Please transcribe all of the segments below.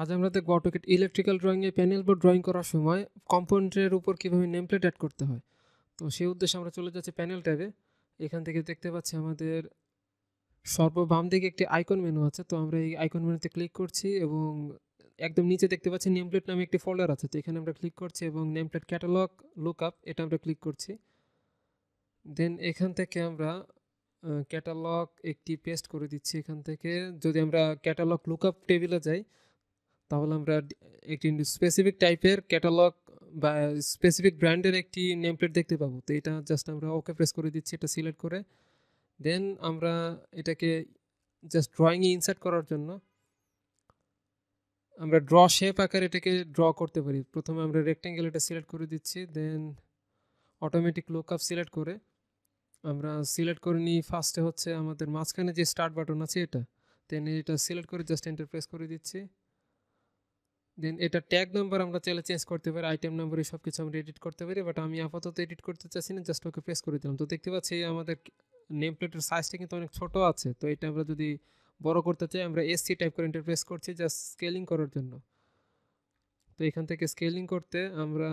আজ আমরা দেখব অটোক্যাড ইলেকট্রিক্যাল ড্রয়িংয়ে প্যানেল বোর্ড ড্রয়িং করার সময় কম্পোনেন্টের উপর কীভাবে নেম প্লেট অ্যাড করতে হয়। তো সেই উদ্দেশ্যে আমরা চলে যাচ্ছি প্যানেল ট্যাবে। এখান থেকে দেখতে পাচ্ছি আমাদের সর্ববাম দিকে একটি আইকন মেনু আছে। তো আমরা এই আইকন মেনুতে ক্লিক করছি এবং একদম নিচে দেখতে পাচ্ছি নেম প্লেট নামে একটি ফোল্ডার আছে। তো এখানে আমরা ক্লিক করছি এবং নেম প্লেট ক্যাটালগ লুকআপ এটা আমরা ক্লিক করছি। দেন এখান থেকে আমরা ক্যাটালগ একটি পেস্ট করে দিচ্ছি। এখান থেকে যদি আমরা ক্যাটালগ লুকআপ টেবিলে যাই তাহলে আমরা একটি স্পেসিফিক টাইপের ক্যাটালগ বা স্পেসিফিক ব্র্যান্ডের একটি নেম প্লেট দেখতে পাবো। তো এটা জাস্ট আমরা ওকে প্রেস করে দিচ্ছি এটা সিলেক্ট করে। দেন আমরা এটাকে জাস্ট ড্রয়িংয়ে ইনসার্ট করার জন্য আমরা ড্র শেপ আকারে এটাকে ড্র করতে পারি। প্রথমে আমরা রেক্ট্যাঙ্গেল এটা সিলেক্ট করে দিচ্ছি, দেন অটোমেটিক লুকআপ সিলেক্ট করে আমরা সিলেক্ট করে নিই। ফার্স্টে হচ্ছে আমাদের মাঝখানে যে স্টার্ট বাটন আছে এটা, দেন এটা সিলেক্ট করে জাস্ট এন্টার প্রেস করে দিচ্ছি। দেন এটা ট্যাগ নাম্বার আমরা চাইলে চেঞ্জ করতে পারি, আইটেম নাম্বার এই সব কিছু আমরা এডিট করতে পারি, বাট আমি আপাতত এডিট করতে চাচ্ছি না, জাস্ট ওকে প্রেস করে দিলাম। তো দেখতে পাচ্ছি আমাদের নেম প্লেটের সাইজটা কিন্তু অনেক ছোট আছে। তো এটা আমরা যদি বড় করতে চাই আমরা এসসি টাইপ করে এন্টার প্রেস করছি জাস্ট স্কেলিং করার জন্য। তো এখান থেকে স্কেলিং করতে আমরা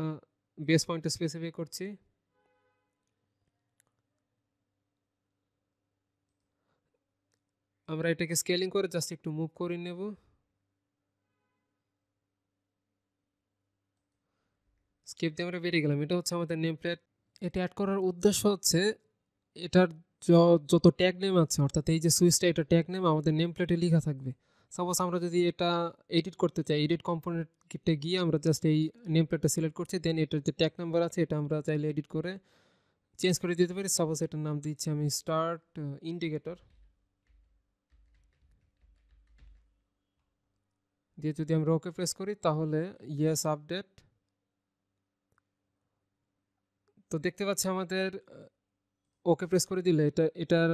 বেস পয়েন্টে স্পেসিফাই করছি। আমরা এটাকে স্কেলিং করে জাস্ট একটু মুভ করে নেব। স্কেপ দিয়ে আমরা বেরিয়ে গেলাম। এটা হচ্ছে আমাদের নেম প্লেট। এটা অ্যাড করার উদ্দেশ্য হচ্ছে এটার যত ট্যাগ নেম আছে, অর্থাৎ এই যে সুইচটা এটা ট্যাগ নেম আমাদের নেম প্লেটে লেখা থাকবে। সাপোজ আমরা যদি এটা এডিট করতে চাই, এডিট কম্পোনেন্টে গিয়ে আমরা জাস্ট এই নেম প্লেটটা সিলেক্ট করছি, দেন এটার যে ট্যাগ নাম্বার আছে এটা আমরা চাইলে এডিট করে চেঞ্জ করে দিতে পারি। সাপোজ এটার নাম দিচ্ছি আমি স্টার্ট ইন্ডিকেটর দিয়ে যদি আমরা ওকে প্রেস করি তাহলে ইয়েস আপডেট। তো দেখতে পাচ্ছি আমাদের ওকে প্রেস করে দিলে এটার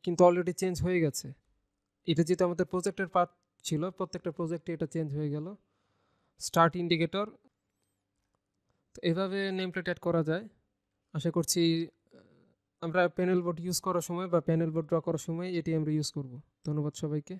কিন্তু অলরেডি চেঞ্জ হয়ে গেছে। এটা যেহেতু আমাদের প্রজেক্টের পার্ট ছিল, প্রত্যেকটা প্রজেক্টে এটা চেঞ্জ হয়ে গেল। Start indicator. তো এভাবে নেম প্লেট অ্যাড করা যায়। আশা করছি আমরা প্যানেল বোর্ড ইউজ করার সময় বা প্যানেল বোর্ড ড্র করার সময় এটি আমরা ইউজ করব। ধন্যবাদ সবাইকে।